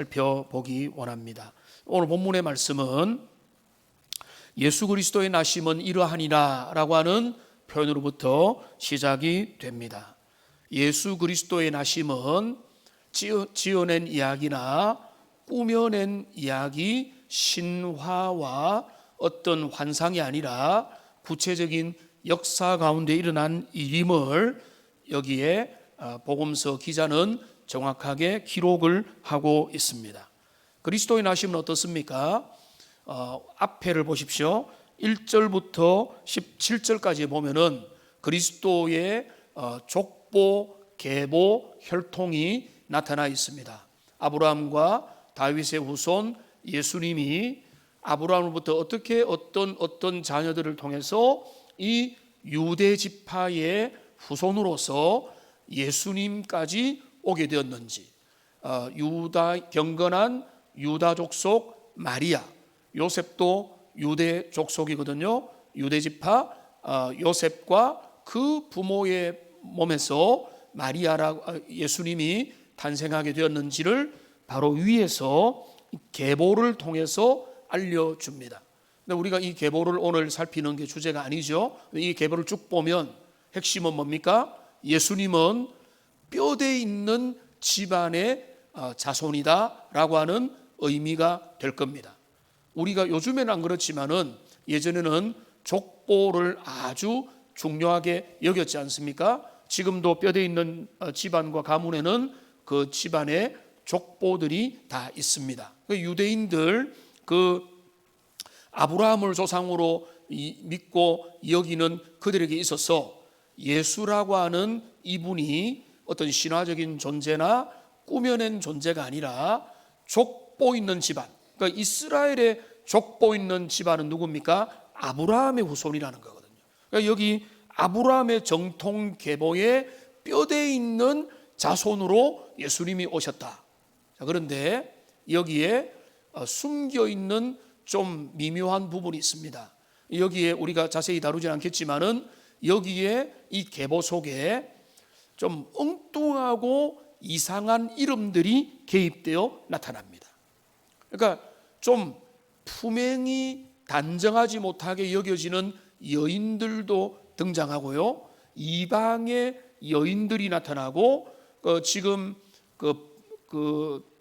살펴보기 원합니다. 오늘 본문의 말씀은 예수 그리스도의 나심은 이러하니라 라고 하는 표현으로부터 시작이 됩니다. 예수 그리스도의 나심은 지어낸 이야기나 꾸며낸 이야기, 신화와 어떤 환상이 아니라 구체적인 역사 가운데 일어난 일임을 여기에 복음서 기자는 정확하게 기록을 하고 있습니다. 그리스도의 나심은 어떻습니까? 앞에를 보십시오. 1절부터 17절까지 보면은 그리스도의 족보, 계보, 혈통이 나타나 있습니다. 아브라함과 다윗의 후손 예수님이 아브라함으로부터 어떻게 어떤 자녀들을 통해서 이 유대 지파의 후손으로서 예수님까지 오게 되었는지, 경건한 유다 족속 마리아, 요셉도 유대 족속이거든요. 유대 지파 요셉과 그 부모의 몸에서 예수님이 탄생하게 되었는지를 바로 위에서 계보를 통해서 알려줍니다. 근데 우리가 이 계보를 오늘 살피는 게 주제가 아니죠. 이 계보를 쭉 보면 핵심은 뭡니까? 예수님은 뼈대 있는 집안의 자손이다라고 하는 의미가 될 겁니다. 우리가 요즘에는 안 그렇지만은 예전에는 족보를 아주 중요하게 여겼지 않습니까? 지금도 뼈대 있는 집안과 가문에는 그 집안의 족보들이 다 있습니다. 유대인들 아브라함을 조상으로 믿고 여기는 그들에게 있어서 예수라고 하는 이분이 어떤 신화적인 존재나 꾸며낸 존재가 아니라 족보 있는 집안, 그러니까 이스라엘의 족보 있는 집안은 누굽니까? 아브라함의 후손이라는 거거든요. 그러니까 여기 아브라함의 정통 계보에 뼈대 있는 자손으로 예수님이 오셨다. 그런데 여기에 숨겨 있는 좀 미묘한 부분이 있습니다. 여기에 우리가 자세히 다루진 않겠지만은 여기에 이 계보 속에 좀 엉뚱하고 이상한 이름들이 개입되어 나타납니다. 그러니까 좀 품행이 단정하지 못하게 여겨지는 여인들도 등장하고요. 이방의 여인들이 나타나고 지금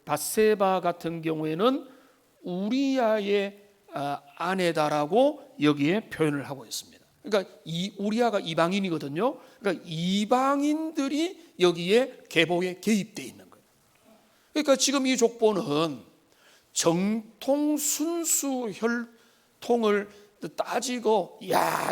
밧세바 같은 경우에는 우리아의 아내다라고 여기에 표현을 하고 있습니다. 그러니까 이 우리아가 이방인이거든요. 그러니까 이방인들이 여기에 계보에 개입되어 있는 거예요. 그러니까 지금 이 족보는 정통 순수 혈통을 따지고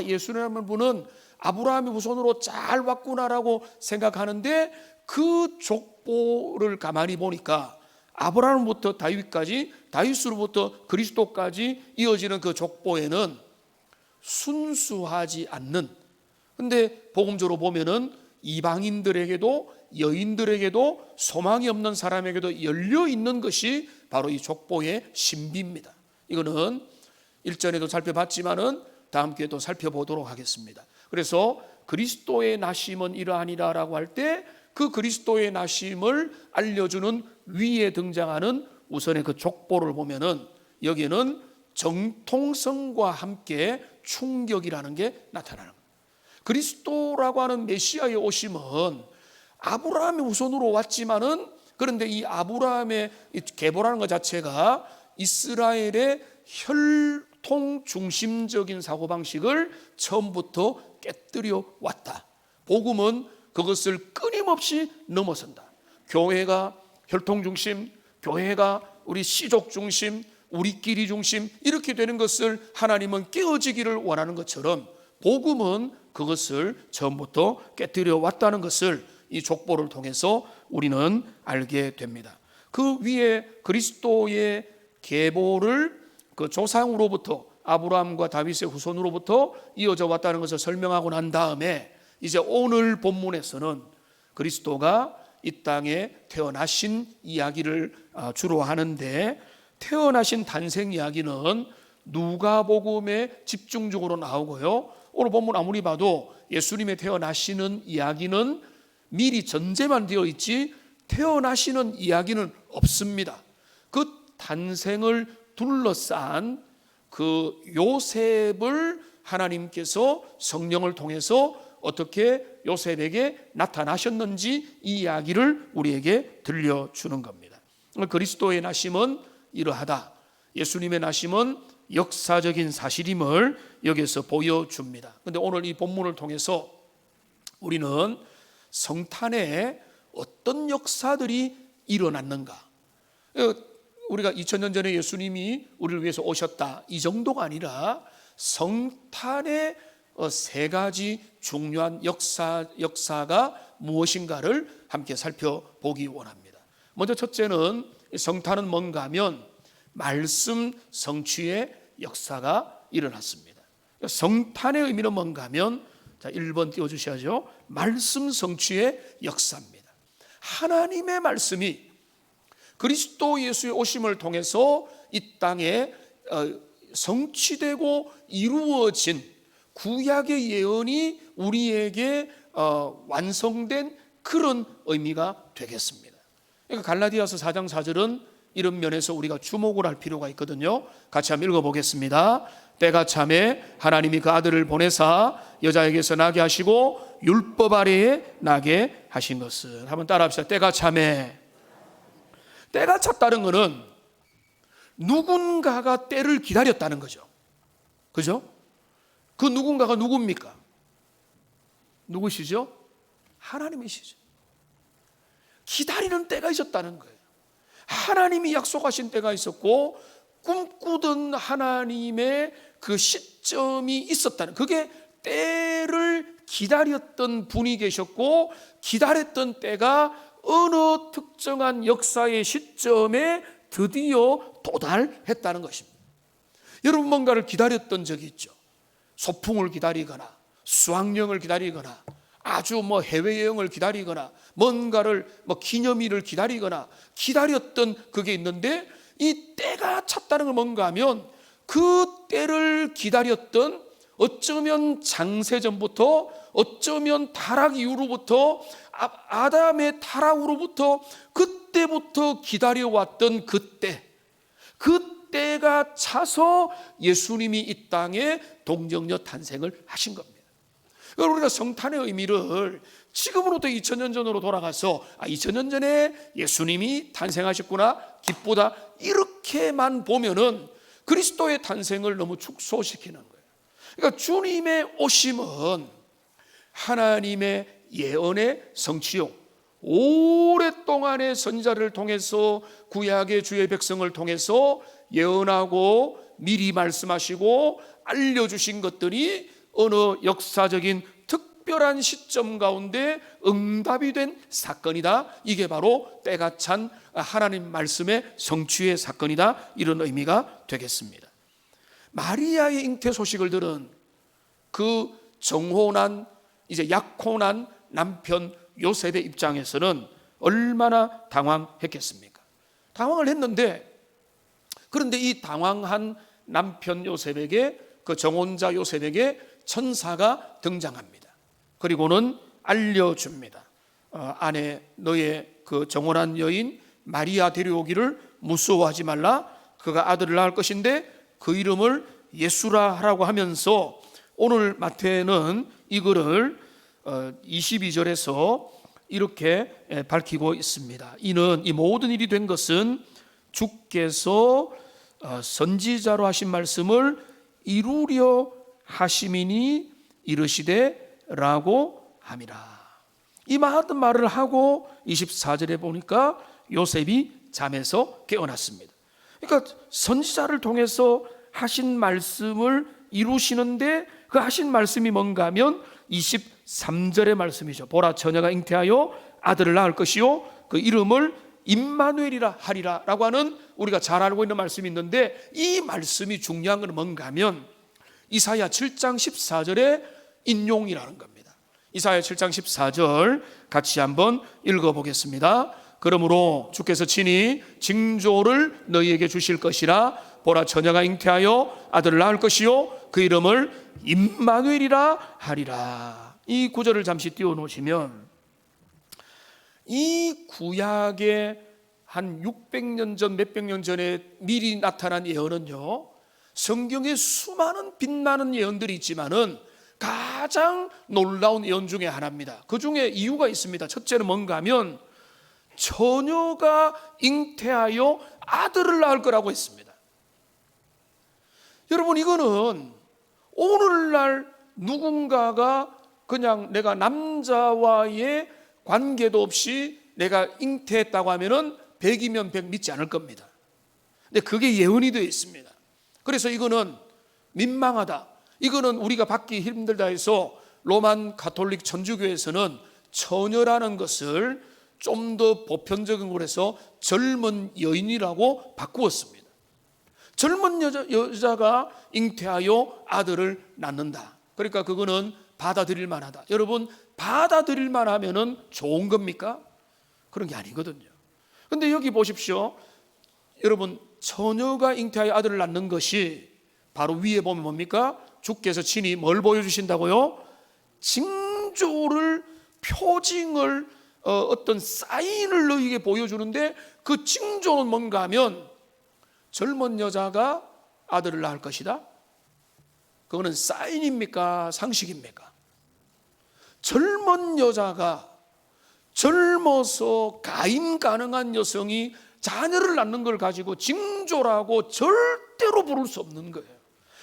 예수라는 분은 아브라함의 후손으로 잘 왔구나라고 생각하는데 그 족보를 가만히 보니까 아브라함부터 다윗까지, 다윗으로부터 그리스도까지 이어지는 그 족보에는 순수하지 않는, 근데 복음적으로 보면은 이방인들에게도 여인들에게도 소망이 없는 사람에게도 열려 있는 것이 바로 이 족보의 신비입니다. 이거는 일전에도 살펴봤지만은 다음 기회에 또 살펴보도록 하겠습니다. 그래서 그리스도의 나심은 이러하니라라고 할 때 그 그리스도의 나심을 알려주는 위에 등장하는 우선의 그 족보를 보면은 여기에는 정통성과 함께 충격이라는 게 나타나는 거예요. 그리스도라고 하는 메시아의 오심은 아브라함의 후손으로 왔지만은 그런데 이 아브라함의 계보라는 것 자체가 이스라엘의 혈통 중심적인 사고방식을 처음부터 깨뜨려 왔다. 복음은 그것을 끊임없이 넘어선다. 교회가 혈통 중심, 교회가 우리 씨족 중심, 우리끼리 중심 이렇게 되는 것을 하나님은 깨어지기를 원하는 것처럼 복음은 그것을 처음부터 깨뜨려 왔다는 것을 이 족보를 통해서 우리는 알게 됩니다. 그 위에 그리스도의 계보를 그 조상으로부터 아브라함과 다윗의 후손으로부터 이어져 왔다는 것을 설명하고 난 다음에 이제 오늘 본문에서는 그리스도가 이 땅에 태어나신 이야기를 주로 하는데 태어나신 탄생 이야기는 누가복음에 집중적으로 나오고요. 오늘 본문 아무리 봐도 예수님의 태어나시는 이야기는 미리 전제만 되어 있지 태어나시는 이야기는 없습니다. 그 탄생을 둘러싼 그 요셉을 하나님께서 성령을 통해서 어떻게 요셉에게 나타나셨는지 이 이야기를 우리에게 들려주는 겁니다. 그리스도의 나심은 이러하다. 예수님의 나심은 역사적인 사실임을 여기서 보여줍니다. 그런데 오늘 이 본문을 통해서 우리는 성탄에 어떤 역사들이 일어났는가, 우리가 2000년 전에 예수님이 우리를 위해서 오셨다 이 정도가 아니라 성탄의 세 가지 중요한 역사가 무엇인가를 함께 살펴보기 원합니다. 먼저 첫째는 성탄은 뭔가 하면 말씀 성취의 역사가 일어났습니다. 성탄의 의미는 뭔가 하면, 자 1번 띄워주셔야죠. 말씀 성취의 역사입니다. 하나님의 말씀이 그리스도 예수의 오심을 통해서 이 땅에 성취되고 이루어진 구약의 예언이 우리에게 완성된 그런 의미가 되겠습니다. 그러니까 갈라디아서 4장 4절은 이런 면에서 우리가 주목을 할 필요가 있거든요. 같이 한번 읽어보겠습니다. 때가 차매 하나님이 그 아들을 보내사 여자에게서 나게 하시고 율법 아래에 나게 하신 것은, 한번 따라합시다. 때가 차매. 때가 찼다는 것은 누군가가 때를 기다렸다는 거죠. 그죠? 그 누군가가 누굽니까? 누구시죠? 하나님이시죠. 기다리는 때가 있었다는 거예요. 하나님이 약속하신 때가 있었고 꿈꾸던 하나님의 그 시점이 있었다는, 그게 때를 기다렸던 분이 계셨고 기다렸던 때가 어느 특정한 역사의 시점에 드디어 도달했다는 것입니다. 여러분 뭔가를 기다렸던 적이 있죠. 소풍을 기다리거나 수학여행을 기다리거나 아주 해외여행을 기다리거나 뭔가를 기념일을 기다리거나 기다렸던 그게 있는데, 이 때가 찼다는 건 뭔가 하면 그 때를 기다렸던, 어쩌면 장세전부터 어쩌면 타락 이후로부터 아담의 타락으로부터 그때부터 기다려왔던 그때가 차서 예수님이 이 땅에 동정녀 탄생을 하신 겁니다. 우리가 성탄의 의미를 지금으로부터 2000년 전으로 돌아가서 2000년 전에 예수님이 탄생하셨구나 기쁘다 이렇게만 보면은 그리스도의 탄생을 너무 축소시키는 거예요. 그러니까 주님의 오심은 하나님의 예언의 성취요, 오랫동안의 선지자를 통해서 구약의 주의 백성을 통해서 예언하고 미리 말씀하시고 알려주신 것들이 어느 역사적인 특별한 시점 가운데 응답이 된 사건이다. 이게 바로 때가 찬 하나님 말씀의 성취의 사건이다. 이런 의미가 되겠습니다. 마리아의 잉태 소식을 들은 그 정혼한, 이제 약혼한 남편 요셉의 입장에서는 얼마나 당황했겠습니까? 당황을 했는데, 그런데 이 당황한 남편 요셉에게, 그 정혼자 요셉에게 천사가 등장합니다. 그리고는 알려줍니다. 아내, 너의 그 정혼한 여인 마리아 데려오기를 무서워하지 말라. 그가 아들을 낳을 것인데 그 이름을 예수라 하라고 하면서, 오늘 마태는 이거를 22절에서 이렇게 밝히고 있습니다. 이는, 이 모든 일이 된 것은 주께서 선지자로 하신 말씀을 이루려 하심이니 이르시되 라고 함이라. 이 많은 말을 하고 24절에 보니까 요셉이 잠에서 깨어났습니다. 그러니까 선지자를 통해서 하신 말씀을 이루시는데, 그 하신 말씀이 뭔가 하면 23절의 말씀이죠. 보라, 처녀가 잉태하여 아들을 낳을 것이요 그 이름을 임마누엘이라 하리라 라고 하는, 우리가 잘 알고 있는 말씀이 있는데, 이 말씀이 중요한 건 뭔가 하면 이사야 7장 14절의 인용이라는 겁니다. 이사야 7장 14절 같이 한번 읽어보겠습니다. 그러므로 주께서 친히 징조를 너희에게 주실 것이라. 보라, 처녀가 잉태하여 아들을 낳을 것이요 그 이름을 임마누엘이라 하리라. 이 구절을 잠시 띄워놓으시면, 이 구약의 한 600년 전, 몇백 년 전에 미리 나타난 예언은요, 성경에 수많은 빛나는 예언들이 있지만은 가장 놀라운 예언 중에 하나입니다. 그 중에 이유가 있습니다. 첫째는 뭔가 하면 처녀가 잉태하여 아들을 낳을 거라고 했습니다. 여러분, 이거는 오늘날 누군가가 그냥 내가 남자와의 관계도 없이 내가 잉태했다고 하면은 100이면 100 믿지 않을 겁니다. 근데 그게 예언이 되어 있습니다. 그래서 이거는 민망하다, 이거는 우리가 받기 힘들다 해서 로만 가톨릭 천주교에서는 처녀라는 것을 좀 더 보편적인 걸 해서 젊은 여인이라고 바꾸었습니다. 젊은 여자가 잉태하여 아들을 낳는다. 그러니까 그거는 받아들일 만하다. 여러분, 받아들일 만하면은 좋은 겁니까? 그런 게 아니거든요. 근데 여기 보십시오. 여러분, 처녀가 잉태하여 아들을 낳는 것이 바로 위에 보면 뭡니까? 주께서 친히 뭘 보여주신다고요? 징조를, 표징을, 어떤 사인을 너희에게 보여주는데, 그 징조는 뭔가 하면 젊은 여자가 아들을 낳을 것이다. 그거는 사인입니까? 상식입니까? 젊은 여자가, 젊어서 가임 가능한 여성이 자녀를 낳는 걸 가지고 징조라고 절대로 부를 수 없는 거예요.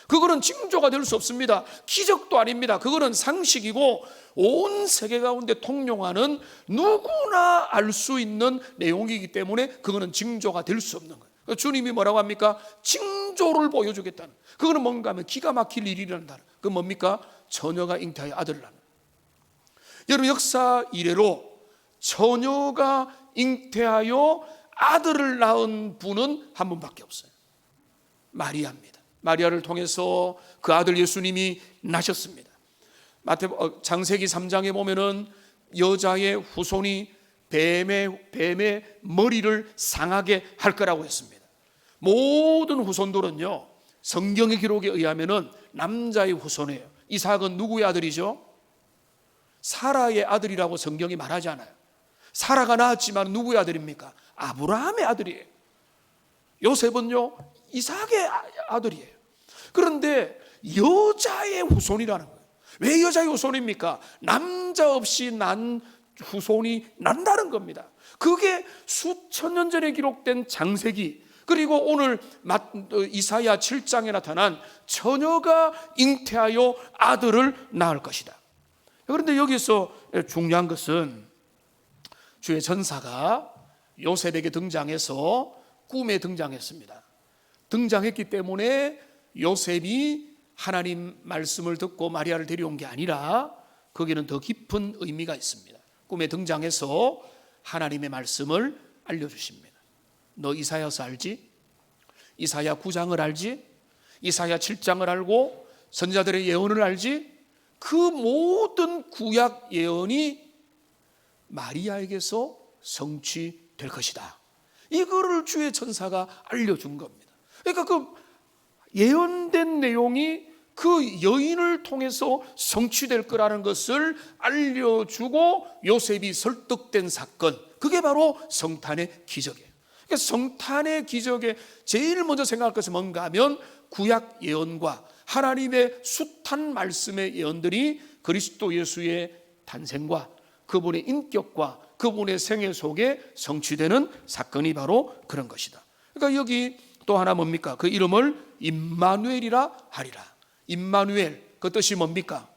그거는 징조가 될 수 없습니다. 기적도 아닙니다. 그거는 상식이고 온 세계 가운데 통용하는 누구나 알 수 있는 내용이기 때문에 그거는 징조가 될 수 없는 거예요. 주님이 뭐라고 합니까? 징조를 보여주겠다는, 그거는 뭔가 하면 기가 막힐 일이란다. 그건 뭡니까? 처녀가 잉태하여 아들을 낳는. 여러분, 역사 이래로 처녀가 잉태하여 아들을 낳은 분은 한 분밖에 없어요. 마리아입니다. 마리아를 통해서 그 아들 예수님이 나셨습니다. 창세기 3장에 보면은 여자의 후손이 뱀의 머리를 상하게 할 거라고 했습니다. 모든 후손들은요, 성경의 기록에 의하면은 남자의 후손이에요. 이삭은 누구의 아들이죠? 사라의 아들이라고 성경이 말하지 않아요. 사라가 낳았지만 누구의 아들입니까? 아브라함의 아들이에요. 요셉은요, 이삭의 아들이에요. 그런데 여자의 후손이라는 거예요. 왜 여자의 후손입니까? 남자 없이 난 후손이 난다는 겁니다. 그게 수천 년 전에 기록된 창세기, 그리고 오늘 이사야 7장에 나타난 처녀가 잉태하여 아들을 낳을 것이다. 그런데 여기서 중요한 것은 주의 전사가 요셉에게 등장해서 꿈에 등장했습니다. 등장했기 때문에 요셉이 하나님 말씀을 듣고 마리아를 데려온 게 아니라 거기는 더 깊은 의미가 있습니다. 꿈에 등장해서 하나님의 말씀을 알려주십니다. 너 이사야서 알지? 이사야 9장을 알지? 이사야 7장을 알고 선지자들의 예언을 알지? 그 모든 구약 예언이 마리아에게서 성취될 것이다. 이거를 주의 천사가 알려준 겁니다. 그러니까 그 예언된 내용이 그 여인을 통해서 성취될 거라는 것을 알려주고 요셉이 설득된 사건, 그게 바로 성탄의 기적이에요. 그러니까 성탄의 기적에 제일 먼저 생각할 것은 뭔가 하면 구약 예언과 하나님의 숱한 말씀의 예언들이 그리스도 예수의 탄생과 그분의 인격과 그분의 생애 속에 성취되는 사건이 바로 그런 것이다. 그러니까 여기 또 하나 뭡니까? 그 이름을 임마누엘이라 하리라. 임마누엘, 그 뜻이 뭡니까?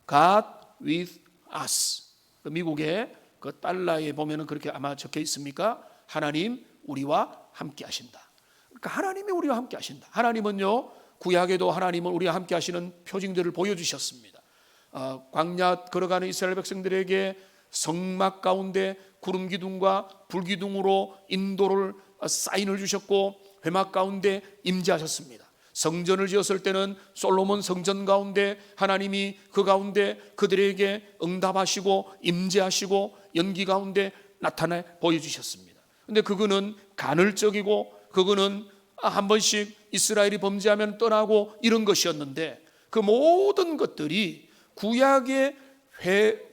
God with us. 미국의 그 달러에 보면은 그렇게 아마 적혀 있습니까? 하나님 우리와 함께 하신다. 그러니까 하나님이 우리와 함께 하신다. 하나님은요, 구약에도 하나님은 우리와 함께 하시는 표징들을 보여주셨습니다. 광야 걸어가는 이스라엘 백성들에게 성막 가운데 구름 기둥과 불 기둥으로 인도를 사인을 주셨고 회막 가운데 임재하셨습니다. 성전을 지었을 때는 솔로몬 성전 가운데 하나님이 그 가운데 그들에게 응답하시고 임재하시고 연기 가운데 나타내 보여주셨습니다. 근데 그거는 간헐적이고 그거는 한 번씩 이스라엘이 범죄하면 떠나고 이런 것이었는데, 그 모든 것들이 구약의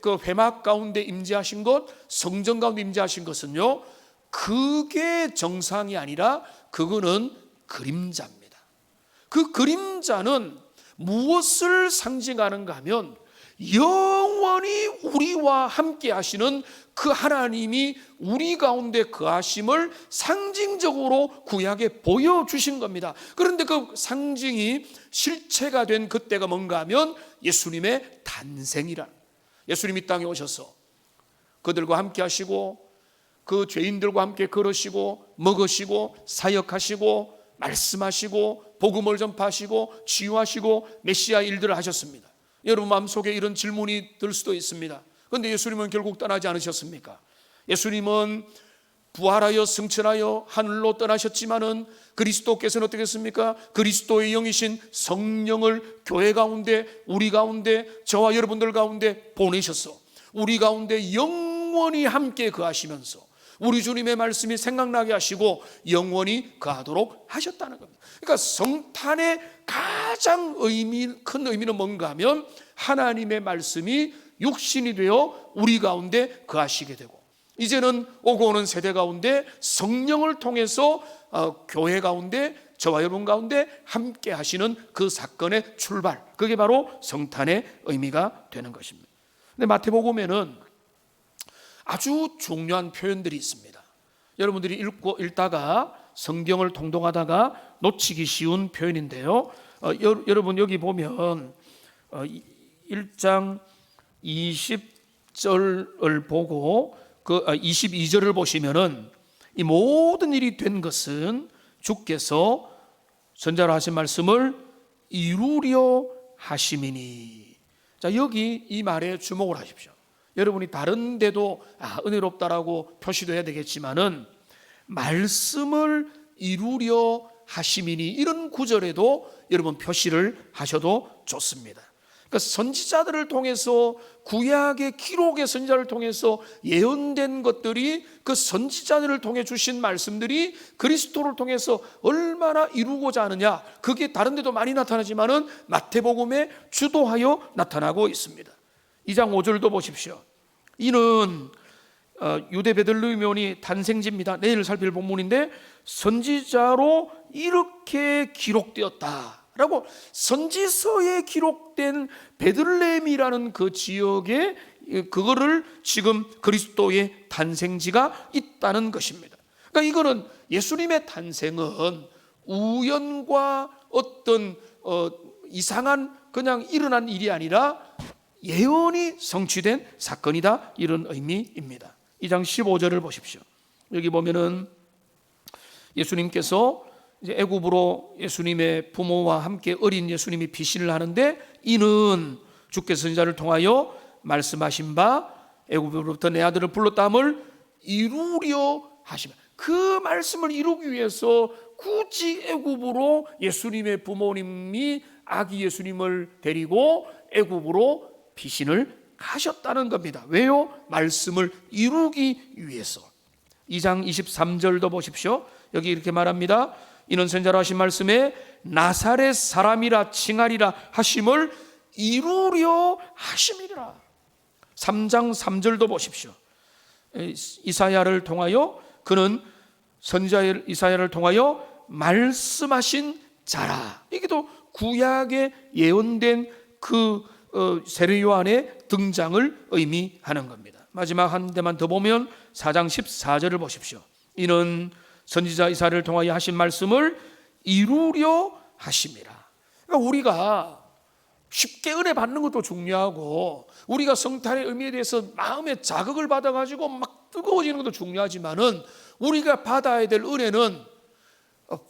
그 회막 가운데 임재하신 것, 성전 가운데 임재하신 것은요, 그게 정상이 아니라 그거는 그림자입니다. 그 그림자는 무엇을 상징하는가 하면 영원히 우리와 함께 하시는 그 하나님이 우리 가운데 거하심을 상징적으로 구약에 보여주신 겁니다. 그런데 그 상징이 실체가 된 그때가 뭔가 하면 예수님의 탄생이란, 예수님이 땅에 오셔서 그들과 함께 하시고 그 죄인들과 함께 걸으시고 먹으시고 사역하시고 말씀하시고 복음을 전파하시고 치유하시고 메시아 일들을 하셨습니다. 여러분 마음속에 이런 질문이 들 수도 있습니다. 그런데 예수님은 결국 떠나지 않으셨습니까? 예수님은 부활하여 승천하여 하늘로 떠나셨지만은 그리스도께서는 어떻게 했습니까? 그리스도의 영이신 성령을 교회 가운데, 우리 가운데, 저와 여러분들 가운데 보내셨어. 우리 가운데 영원히 함께 거하시면서 우리 주님의 말씀이 생각나게 하시고 영원히 거하도록 하셨다는 겁니다. 그러니까 성탄의 가장 큰 의미는 뭔가 하면 하나님의 말씀이 육신이 되어 우리 가운데 거하시게 되고, 이제는 오고 오는 세대 가운데 성령을 통해서 교회 가운데 저와 여러분 가운데 함께 하시는 그 사건의 출발, 그게 바로 성탄의 의미가 되는 것입니다. 근데 마태복음에는 아주 중요한 표현들이 있습니다. 여러분들이 읽다가 성경을 통독하다가 놓치기 쉬운 표현인데요. 여러분 여기 보면 1장 20절을 보고 그 22절을 보시면은 이 모든 일이 된 것은 주께서 선자로 하신 말씀을 이루려 하심이니. 자, 여기 이 말에 주목을 하십시오. 여러분이 다른 데도 은혜롭다라고 표시도 해야 되겠지만은 말씀을 이루려 하심이니, 이런 구절에도 여러분 표시를 하셔도 좋습니다. 그러니까 선지자들을 통해서, 구약의 기록의 선지자를 통해서 예언된 것들이, 그 선지자들을 통해 주신 말씀들이 그리스도를 통해서 얼마나 이루고자 하느냐, 그게 다른 데도 많이 나타나지만은 마태복음에 주도하여 나타나고 있습니다. 2장 5절도 보십시오. 이는 유대 베들레헴이 탄생지입니다. 내일 살필 본문인데 선지자로 이렇게 기록되었다라고, 선지서에 기록된 베들레헴이라는 그 지역에 그거를 지금 그리스도의 탄생지가 있다는 것입니다. 그러니까 이거는 예수님의 탄생은 우연과 어떤 이상한 그냥 일어난 일이 아니라 예언이 성취된 사건이다, 이런 의미입니다. 2장 15절을 보십시오. 여기 보면은 예수님께서 이제 애굽으로 예수님의 부모와 함께 어린 예수님이 피신을 하는데, 이는 주께서 선지자를 통하여 말씀하신 바 애굽으로부터 내 아들을 불렀다함을 이루려 하시면, 그 말씀을 이루기 위해서 굳이 애굽으로 예수님의 부모님이 아기 예수님을 데리고 애굽으로 피신을 가셨다는 겁니다. 왜요? 말씀을 이루기 위해서. 2장 23절도 보십시오. 여기 이렇게 말합니다. 이는 선지자로 하신 말씀에 나사렛 사람이라 칭하리라 하심을 이루려 하심이라. 3장 3절도 보십시오. 이사야를 통하여, 그는 선지자 이사야를 통하여 말씀하신 자라. 이게 또 구약에 예언된 그 세례 요한의 등장을 의미하는 겁니다. 마지막 한 대만 더 보면 4장 14절을 보십시오. 이는 선지자 이사야를 통하여 하신 말씀을 이루려 하심이라. 그러니까 우리가 쉽게 은혜 받는 것도 중요하고, 우리가 성탄의 의미에 대해서 마음의 자극을 받아가지고 막 뜨거워지는 것도 중요하지만은, 우리가 받아야 될 은혜는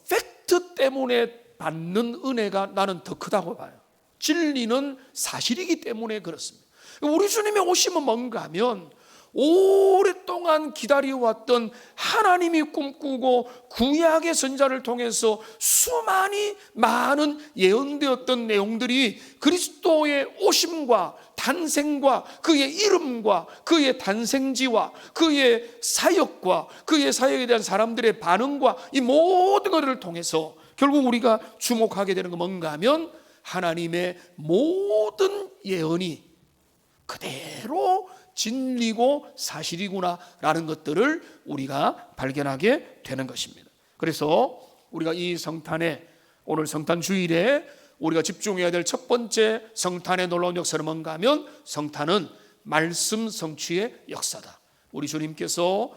팩트 때문에 받는 은혜가 나는 더 크다고 봐요. 진리는 사실이기 때문에 그렇습니다. 우리 주님의 오심은 뭔가 하면 오랫동안 기다려왔던, 하나님이 꿈꾸고 구약의 선지자를 통해서 수많이 많은 예언되었던 내용들이 그리스도의 오심과 탄생과 그의 이름과 그의 탄생지와 그의 사역과 그의 사역에 대한 사람들의 반응과 이 모든 것을 통해서 결국 우리가 주목하게 되는 건 뭔가 하면, 하나님의 모든 예언이 그대로 진리고 사실이구나라는 것들을 우리가 발견하게 되는 것입니다. 그래서 우리가 이 성탄에, 오늘 성탄 주일에 우리가 집중해야 될 첫 번째 성탄의 놀라운 역사는 뭔가 하면, 성탄은 말씀 성취의 역사다. 우리 주님께서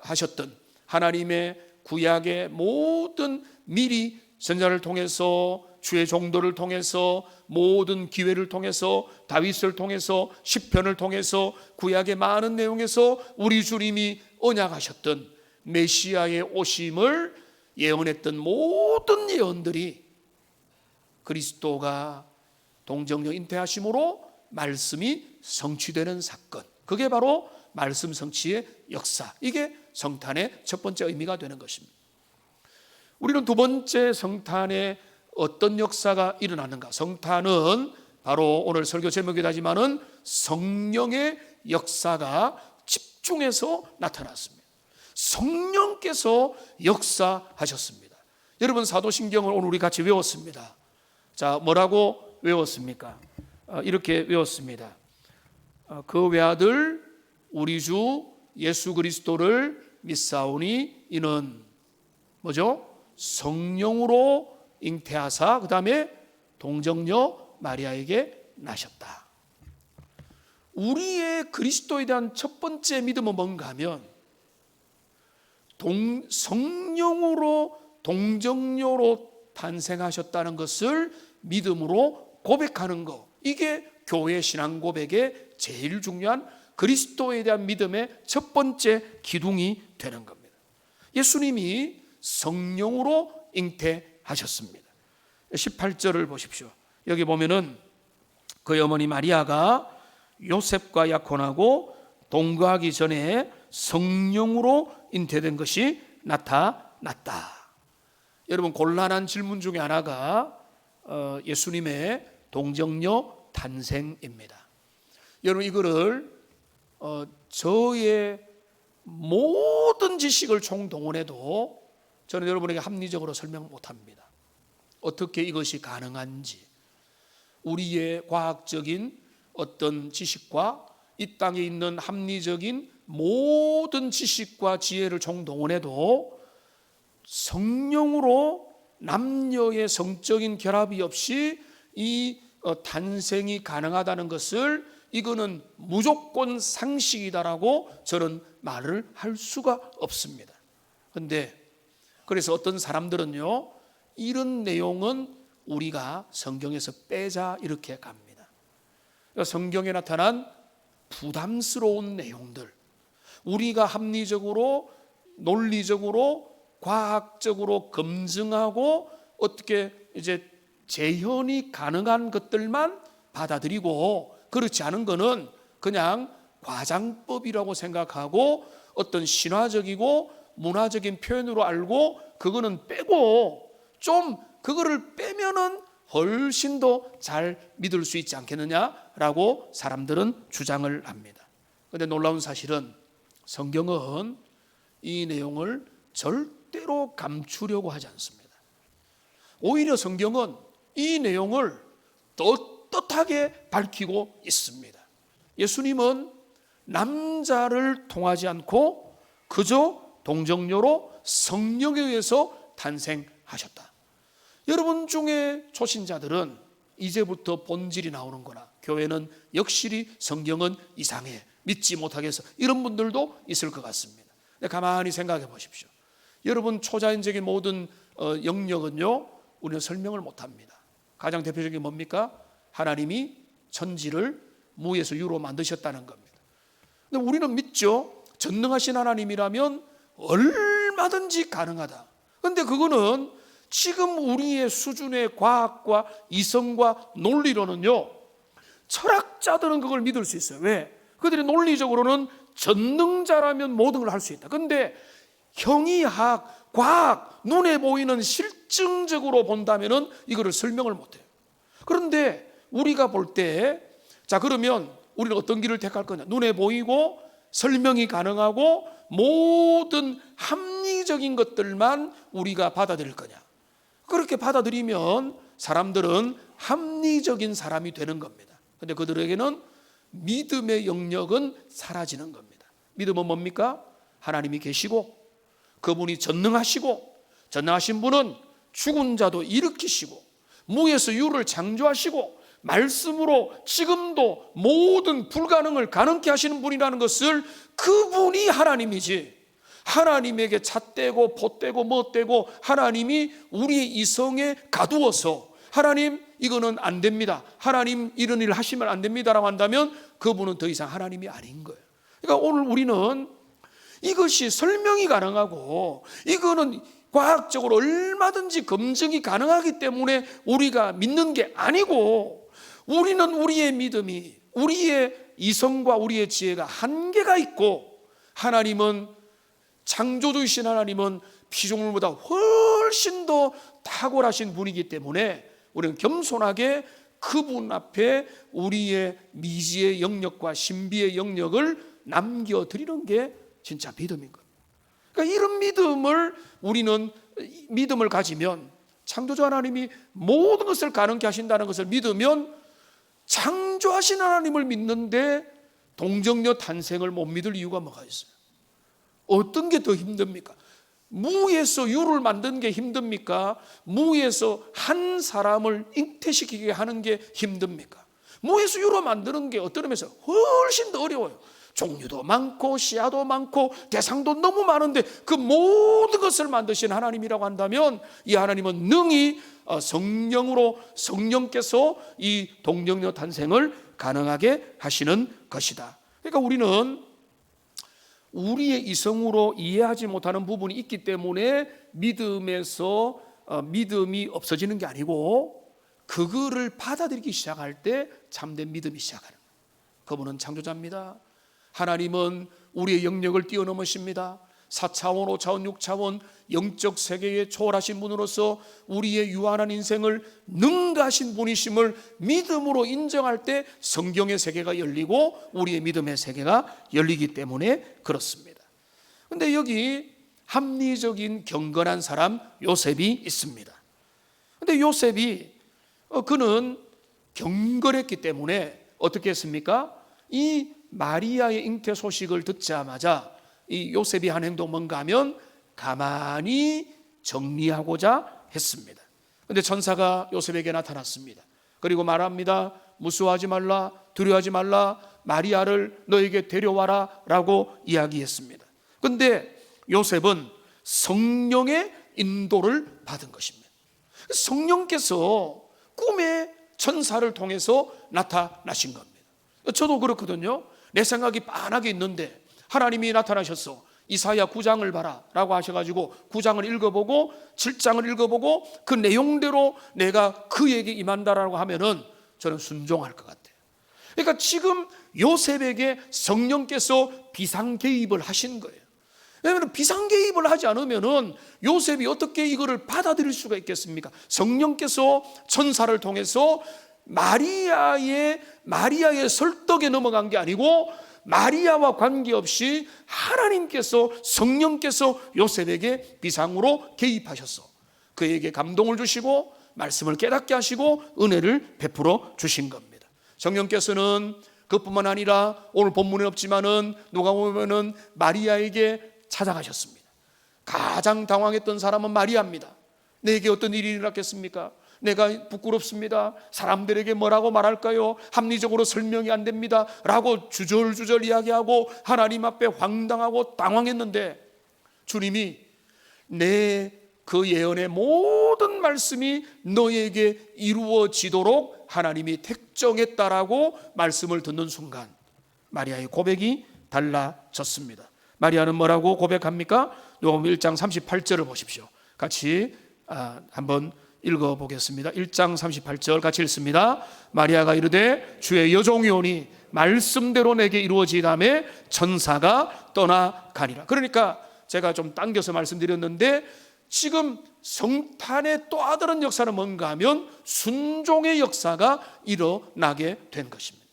하셨던 하나님의 구약의 모든 미리 선자를 통해서, 주의 종도를 통해서, 모든 기회를 통해서, 다윗을 통해서, 시편을 통해서, 구약의 많은 내용에서 우리 주님이 언약하셨던 메시아의 오심을 예언했던 모든 예언들이 그리스도가 동정녀 잉태하심으로 말씀이 성취되는 사건, 그게 바로 말씀 성취의 역사, 이게 성탄의 첫 번째 의미가 되는 것입니다. 우리는 두 번째 성탄에 어떤 역사가 일어나는가? 성탄은 바로 오늘 설교 제목이기도 하지만은 성령의 역사가 집중해서 나타났습니다. 성령께서 역사하셨습니다. 여러분, 사도신경을 오늘 우리 같이 외웠습니다. 자, 뭐라고 외웠습니까? 이렇게 외웠습니다. 그 외아들 우리 주 예수 그리스도를 믿사오니 이는 뭐죠? 성령으로 잉태하사 그 다음에 동정녀 마리아에게 나셨다. 우리의 그리스도에 대한 첫 번째 믿음은 뭔가 하면, 성령으로 동정녀로 탄생하셨다는 것을 믿음으로 고백하는 것, 이게 교회 신앙 고백의 제일 중요한 그리스도에 대한 믿음의 첫 번째 기둥이 되는 겁니다. 예수님이 성령으로 잉태하셨습니다. 18절을 보십시오. 여기 보면은 그의 어머니 마리아가 요셉과 약혼하고 동거하기 전에 성령으로 잉태된 것이 나타났다. 여러분, 곤란한 질문 중에 하나가 예수님의 동정녀 탄생입니다. 여러분, 이거를 저의 모든 지식을 총동원해도 저는 여러분에게 합리적으로 설명 못합니다. 어떻게 이것이 가능한지, 우리의 과학적인 어떤 지식과 이 땅에 있는 합리적인 모든 지식과 지혜를 총동원해도 성령으로 남녀의 성적인 결합이 없이 이 탄생이 가능하다는 것을, 이거는 무조건 상식이다라고 저는 말을 할 수가 없습니다. 그런데 그래서 어떤 사람들은요, 이런 내용은 우리가 성경에서 빼자 이렇게 갑니다. 그러니까 성경에 나타난 부담스러운 내용들, 우리가 합리적으로, 논리적으로, 과학적으로 검증하고 어떻게 이제 재현이 가능한 것들만 받아들이고, 그렇지 않은 거는 그냥 과장법이라고 생각하고 어떤 신화적이고 문화적인 표현으로 알고 그거는 빼고, 좀 그거를 빼면은 훨씬 더 잘 믿을 수 있지 않겠느냐라고 사람들은 주장을 합니다. 그런데 놀라운 사실은 성경은 이 내용을 절대로 감추려고 하지 않습니다. 오히려 성경은 이 내용을 떳떳하게 밝히고 있습니다. 예수님은 남자를 통하지 않고 그저 동정녀로 성령에 의해서 탄생하셨다. 여러분 중에 초신자들은 이제부터 본질이 나오는구나, 교회는 역실히 성경은 이상해, 믿지 못하겠어, 이런 분들도 있을 것 같습니다. 근데 가만히 생각해 보십시오. 여러분, 초자연적인 모든 영역은요, 우리는 설명을 못합니다. 가장 대표적인 뭡니까? 하나님이 천지를 무에서 유로 만드셨다는 겁니다. 근데 우리는 믿죠. 전능하신 하나님이라면 얼마든지 가능하다. 그런데 그거는 지금 우리의 수준의 과학과 이성과 논리로는요, 철학자들은 그걸 믿을 수 있어요. 왜? 그들이 논리적으로는 전능자라면 모든 걸 할 수 있다. 그런데 형이학, 과학, 눈에 보이는 실증적으로 본다면은 이거를 설명을 못해요. 그런데 우리가 볼 때, 자, 그러면 우리는 어떤 길을 택할 거냐? 눈에 보이고 설명이 가능하고 모든 합리적인 것들만 우리가 받아들일 거냐? 그렇게 받아들이면 사람들은 합리적인 사람이 되는 겁니다. 근데 그들에게는 믿음의 영역은 사라지는 겁니다. 믿음은 뭡니까? 하나님이 계시고 그분이 전능하신 분은 죽은 자도 일으키시고 무에서 유를 창조하시고 말씀으로 지금도 모든 불가능을 가능케 하시는 분이라는 것을, 그분이 하나님이지 하나님에게 잣대고 pot대고 멋대고 하나님이 우리의 이성에 가두어서 하나님 이거는 안 됩니다, 하나님 이런 일을 하시면 안 됩니다라고 한다면 그분은 더 이상 하나님이 아닌 거예요. 그러니까 오늘 우리는 이것이 설명이 가능하고 이거는 과학적으로 얼마든지 검증이 가능하기 때문에 우리가 믿는 게 아니고, 우리는 우리의 믿음이, 우리의 이성과 우리의 지혜가 한계가 있고, 하나님은, 창조주이신 하나님은 피조물보다 훨씬 더 탁월하신 분이기 때문에 우리는 겸손하게 그분 앞에 우리의 미지의 영역과 신비의 영역을 남겨드리는 게 진짜 믿음인 거예요. 그러니까 이런 우리는 믿음을 가지면, 창조주 하나님이 모든 것을 가능케 하신다는 것을 믿으면, 창조하신 하나님을 믿는데 동정녀 탄생을 못 믿을 이유가 뭐가 있어요? 어떤 게 더 힘듭니까? 무에서 유를 만든 게 힘듭니까? 무에서 한 사람을 잉태시키게 하는 게 힘듭니까? 무에서 유로 만드는 게 어떤 의미에서 훨씬 더 어려워요. 종류도 많고 씨앗도 많고 대상도 너무 많은데 그 모든 것을 만드신 하나님이라고 한다면, 이 하나님은 능히 성령께서 이 동정녀 탄생을 가능하게 하시는 것이다. 그러니까 우리는 우리의 이성으로 이해하지 못하는 부분이 있기 때문에 믿음에서 믿음이 없어지는 게 아니고, 그거를 받아들이기 시작할 때 참된 믿음이 시작하는 거예요. 그분은 창조자입니다. 하나님은 우리의 영역을 뛰어넘으십니다. 4차원, 5차원, 6차원 영적 세계에 초월하신 분으로서 우리의 유한한 인생을 능가하신 분이심을 믿음으로 인정할 때 성경의 세계가 열리고 우리의 믿음의 세계가 열리기 때문에 그렇습니다. 그런데 여기 합리적인 경건한 사람 요셉이 있습니다. 그런데 요셉이 그는 경건했기 때문에 어떻게 했습니까? 이 마리아의 잉태 소식을 듣자마자 이 요셉이 한 행동 뭔가 하면 가만히 정리하고자 했습니다. 그런데 천사가 요셉에게 나타났습니다. 그리고 말합니다. 무서워하지 말라, 두려워하지 말라, 마리아를 너에게 데려와라 라고 이야기했습니다. 그런데 요셉은 성령의 인도를 받은 것입니다. 성령께서 꿈에 천사를 통해서 나타나신 겁니다. 저도 그렇거든요. 내 생각이 빤하게 있는데 하나님이 나타나셨어. 이사야 9장을 봐라 라고 하셔가지고 9장을 읽어보고 7장을 읽어보고 그 내용대로 내가 그에게 임한다라고 하면은 저는 순종할 것 같아요. 그러니까 지금 요셉에게 성령께서 비상 개입을 하신 거예요. 왜냐하면 비상 개입을 하지 않으면은 요셉이 어떻게 이거를 받아들일 수가 있겠습니까? 성령께서 천사를 통해서 마리아의 설득에 넘어간 게 아니고, 마리아와 관계없이 하나님께서, 성령께서 요셉에게 비상으로 개입하셨어. 그에게 감동을 주시고 말씀을 깨닫게 하시고 은혜를 베풀어 주신 겁니다. 성령께서는 그뿐만 아니라 오늘 본문에 없지만은 누가 보면은 마리아에게 찾아가셨습니다. 가장 당황했던 사람은 마리아입니다. 내게 어떤 일이 일어났겠습니까? 내가 부끄럽습니다. 사람들에게 뭐라고 말할까요? 합리적으로 설명이 안 됩니다 라고 주절주절 이야기하고 하나님 앞에 황당하고 당황했는데, 주님이 내 그 예언의 모든 말씀이 너에게 이루어지도록 하나님이 택정했다라고 말씀을 듣는 순간 마리아의 고백이 달라졌습니다. 마리아는 뭐라고 고백합니까? 요한복음 1장 38절을 보십시오. 같이 한번 읽어보겠습니다. 1장 38절 같이 읽습니다. 마리아가 이르되 주의 여종이오니 말씀대로 내게 이루어지다매 천사가 떠나가니라. 그러니까 제가 좀 당겨서 말씀드렸는데, 지금 성탄의 또 다른 역사는 뭔가 하면 순종의 역사가 일어나게 된 것입니다.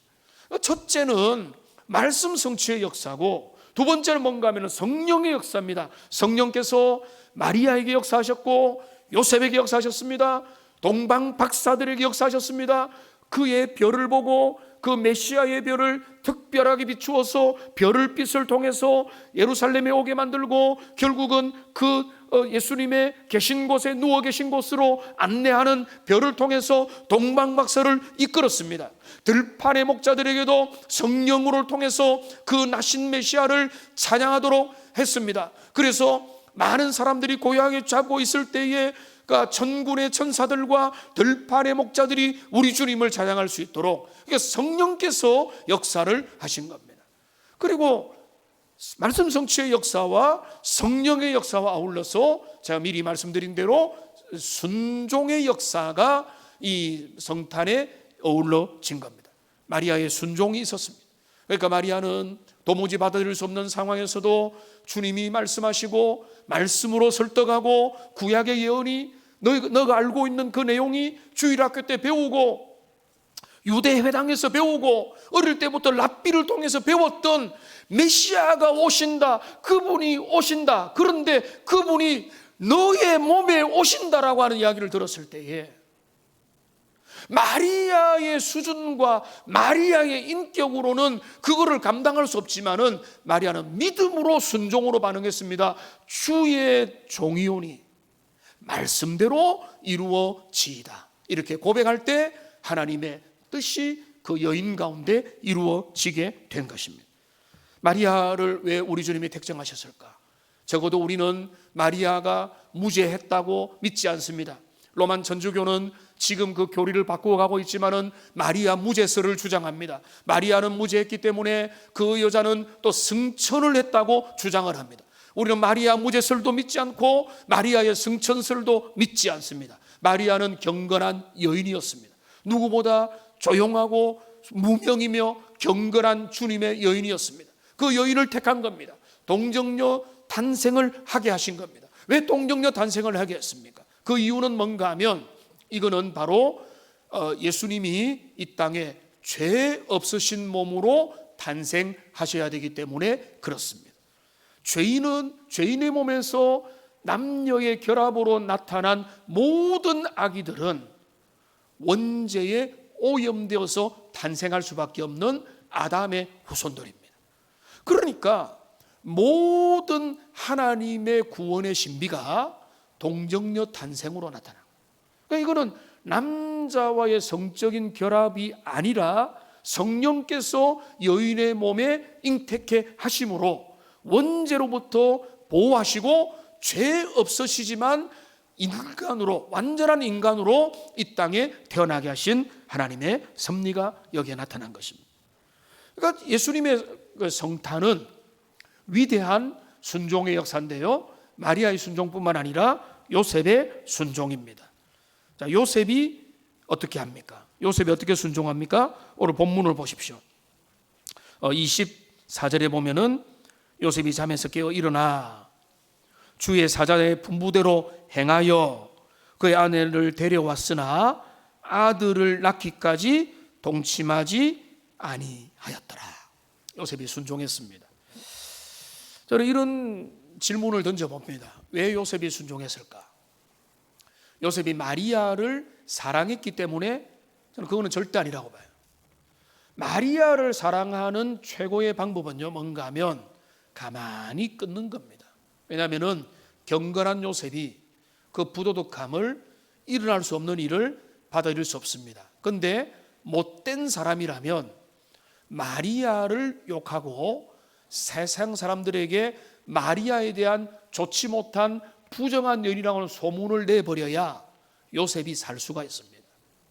첫째는 말씀 성취의 역사고, 두 번째는 뭔가 하면 성령의 역사입니다. 성령께서 마리아에게 역사하셨고 요셉에게 역사하셨습니다. 동방 박사들에게 역사하셨습니다. 그의 별을 보고 그 메시아의 별을 특별하게 비추어서 별을 빛을 통해서 예루살렘에 오게 만들고 결국은 그 예수님의 계신 곳에 누워 계신 곳으로 안내하는 별을 통해서 동방박사를 이끌었습니다. 들판의 목자들에게도 성령으로 통해서 그 나신 메시아를 찬양하도록 했습니다. 그래서 많은 사람들이 고향에 잡고 있을 때에 천군의 천사들과 들판의 목자들이 우리 주님을 찬양할 수 있도록 성령께서 역사를 하신 겁니다. 그리고 말씀 성취의 역사와 성령의 역사와 아울러서 제가 미리 말씀드린 대로 순종의 역사가 이 성탄에 어우러진 겁니다. 마리아의 순종이 있었습니다. 그러니까 마리아는 도무지 받아들일 수 없는 상황에서도 주님이 말씀하시고 말씀으로 설득하고 구약의 예언이 너가 알고 있는 그 내용이 주일학교 때 배우고 유대회당에서 배우고 어릴 때부터 랍비를 통해서 배웠던 메시아가 오신다, 그분이 오신다, 그런데 그분이 너의 몸에 오신다라고 하는 이야기를 들었을 때에 마리아의 수준과 마리아의 인격으로는 그거를 감당할 수 없지만은 마리아는 믿음으로 순종으로 반응했습니다. 주의 종이오니 말씀대로 이루어지이다. 이렇게 고백할 때 하나님의 뜻이 그 여인 가운데 이루어지게 된 것입니다. 마리아를 왜 우리 주님이 택정하셨을까? 적어도 우리는 마리아가 무죄했다고 믿지 않습니다. 로만 천주교는 지금 그 교리를 바꾸어 가고 있지만은 마리아 무죄설을 주장합니다. 마리아는 무죄했기 때문에 그 여자는 또 승천을 했다고 주장을 합니다. 우리는 마리아 무죄설도 믿지 않고 마리아의 승천설도 믿지 않습니다. 마리아는 경건한 여인이었습니다. 누구보다 조용하고 무명이며 경건한 주님의 여인이었습니다. 그 여인을 택한 겁니다. 동정녀 탄생을 하게 하신 겁니다. 왜 동정녀 탄생을 하게 했습니까? 그 이유는 뭔가 하면 이거는 바로 예수님이 이 땅에 죄 없으신 몸으로 탄생하셔야 되기 때문에 그렇습니다. 죄인의 몸에서 남녀의 결합으로 나타난 모든 아기들은 원죄에 오염되어서 탄생할 수밖에 없는 아담의 후손들입니다. 그러니까 모든 하나님의 구원의 신비가 동정녀 탄생으로 나타납니다. 그러니까 이거는 남자와의 성적인 결합이 아니라 성령께서 여인의 몸에 잉태케 하심으로 원죄로부터 보호하시고 죄 없으시지만 인간으로, 완전한 인간으로 이 땅에 태어나게 하신 하나님의 섭리가 여기에 나타난 것입니다. 그러니까 예수님의 성탄은 위대한 순종의 역사인데요, 마리아의 순종뿐만 아니라 요셉의 순종입니다. 자, 요셉이 어떻게 합니까? 요셉이 어떻게 순종합니까? 오늘 본문을 보십시오. 24절에 보면은 요셉이 잠에서 깨어 일어나 주의 사자의 분부대로 행하여 그의 아내를 데려왔으나 아들을 낳기까지 동침하지 아니하였더라. 요셉이 순종했습니다. 저는 이런 질문을 던져봅니다. 왜 요셉이 순종했을까? 요셉이 마리아를 사랑했기 때문에 저는 그거는 절대 아니라고 봐요. 마리아를 사랑하는 최고의 방법은요, 뭔가 하면 가만히 끊는 겁니다. 왜냐하면 경건한 요셉이 그 부도덕함을, 일어날 수 없는 일을 받아들일 수 없습니다. 그런데 못된 사람이라면 마리아를 욕하고 세상 사람들에게 마리아에 대한 좋지 못한 부정한 여인이라고 하는 소문을 내버려야 요셉이 살 수가 있습니다.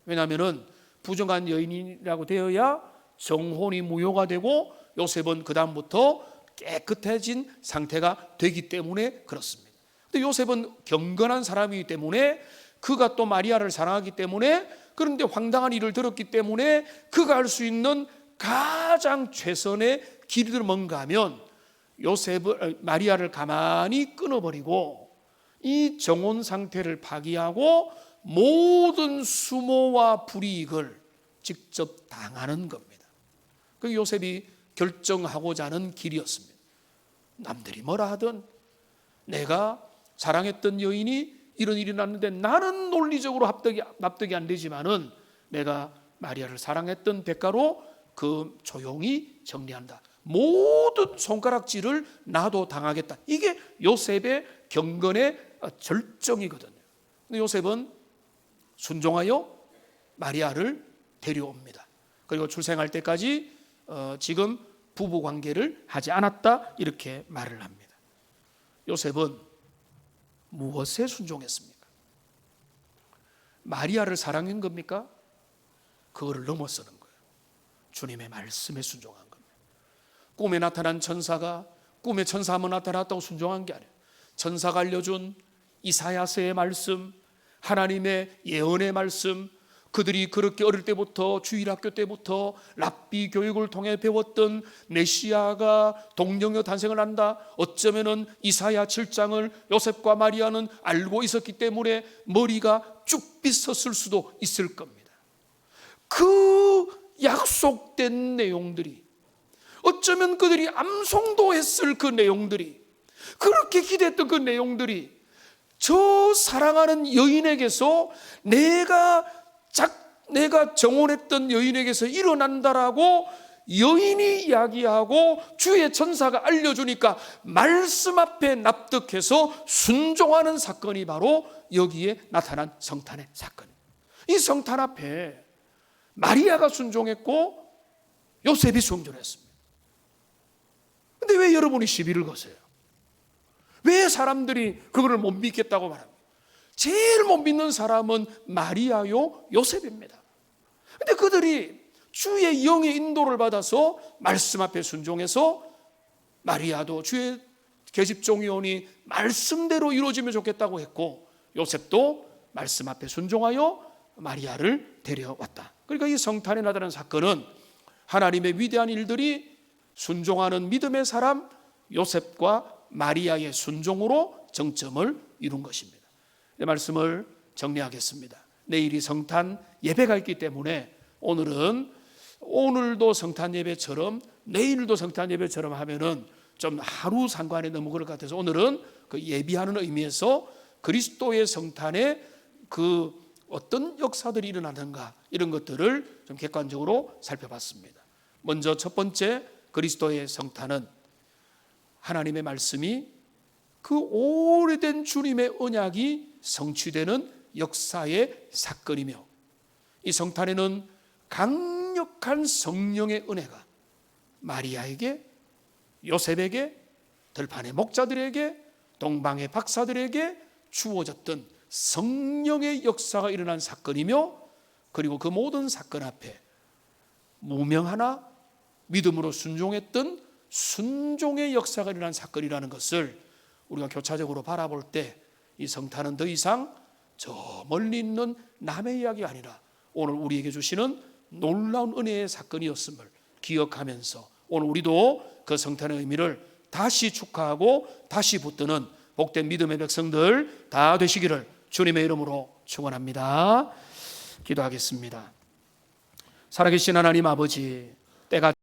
왜냐하면 부정한 여인이라고 되어야 정혼이 무효가 되고 요셉은 그 다음부터 깨끗해진 상태가 되기 때문에 그렇습니다. 근데 요셉은 경건한 사람이기 때문에, 그가 또 마리아를 사랑하기 때문에, 그런데 황당한 일을 들었기 때문에 그가 할 수 있는 가장 최선의 길이 뭔가 하면 마리아를 가만히 끊어버리고 이 정혼 상태를 파기하고 모든 수모와 불이익을 직접 당하는 겁니다. 그 요셉이 결정하고자 하는 길이었습니다. 남들이 뭐라 하든 내가 사랑했던 여인이 이런 일이 났는데 나는 논리적으로 납득이 안 되지만은 내가 마리아를 사랑했던 대가로 그 조용히 정리한다. 모든 손가락질을 나도 당하겠다. 이게 요셉의 경건의 절정이거든요. 근데 요셉은 순종하여 마리아를 데려옵니다. 그리고 출생할 때까지 지금 부부 관계를 하지 않았다, 이렇게 말을 합니다. 요셉은 무엇에 순종했습니까? 마리아를 사랑한 겁니까? 그거를 넘어서는 거예요. 주님의 말씀에 순종한 겁니다. 꿈에 나타난 천사가 꿈에 천사 한번 나타났다고 순종한 게 아니에요. 천사가 알려준 이사야서의 말씀, 하나님의 예언의 말씀, 그들이 그렇게 어릴 때부터 주일학교 때부터 랍비 교육을 통해 배웠던 메시아가 동정녀 탄생을 한다. 어쩌면은 이사야 7장을 요셉과 마리아는 알고 있었기 때문에 머리가 쭉 빗었을 수도 있을 겁니다. 그 약속된 내용들이, 어쩌면 그들이 암송도 했을 그 내용들이, 그렇게 기대했던 그 내용들이 저 사랑하는 여인에게서 내가 정혼했던 여인에게서 일어난다라고 여인이 이야기하고 주의 천사가 알려주니까 말씀 앞에 납득해서 순종하는 사건이 바로 여기에 나타난 성탄의 사건이에요. 이 성탄 앞에 마리아가 순종했고 요셉이 순종했습니다. 근데 왜 여러분이 시비를 거세요? 왜 사람들이 그거를 못 믿겠다고 말합니까? 제일 못 믿는 사람은 마리아요 요셉입니다. 근데 그들이 주의 영의 인도를 받아서 말씀 앞에 순종해서 마리아도 주의 계집종이오니 말씀대로 이루어지면 좋겠다고 했고, 요셉도 말씀 앞에 순종하여 마리아를 데려왔다. 그러니까 이 성탄에 나타난 사건은 하나님의 위대한 일들이 순종하는 믿음의 사람 요셉과 마리아의 순종으로 정점을 이룬 것입니다. 이 말씀을 정리하겠습니다. 내일이 성탄 예배가 있기 때문에 오늘도 성탄 예배처럼 내일도 성탄 예배처럼 하면은 좀 하루 상관에 너무 그럴 것 같아서 오늘은 그 예비하는 의미에서 그리스도의 성탄에 그 어떤 역사들이 일어나는가, 이런 것들을 좀 객관적으로 살펴봤습니다. 먼저 첫 번째, 그리스도의 성탄은 하나님의 말씀이 그 오래된 주님의 언약이 성취되는 역사의 사건이며, 이 성탄에는 강력한 성령의 은혜가 마리아에게, 요셉에게, 들판의 목자들에게, 동방의 박사들에게 주어졌던 성령의 역사가 일어난 사건이며, 그리고 그 모든 사건 앞에 무명하나 믿음으로 순종했던 순종의 역사가 일어난 사건이라는 것을 우리가 교차적으로 바라볼 때 이 성탄은 더 이상 저 멀리 있는 남의 이야기가 아니라 오늘 우리에게 주시는 놀라운 은혜의 사건이었음을 기억하면서 오늘 우리도 그 성탄의 의미를 다시 축하하고 다시 붙드는 복된 믿음의 백성들 다 되시기를 주님의 이름으로 축원합니다. 기도하겠습니다. 살아계신 하나님 아버지, 때가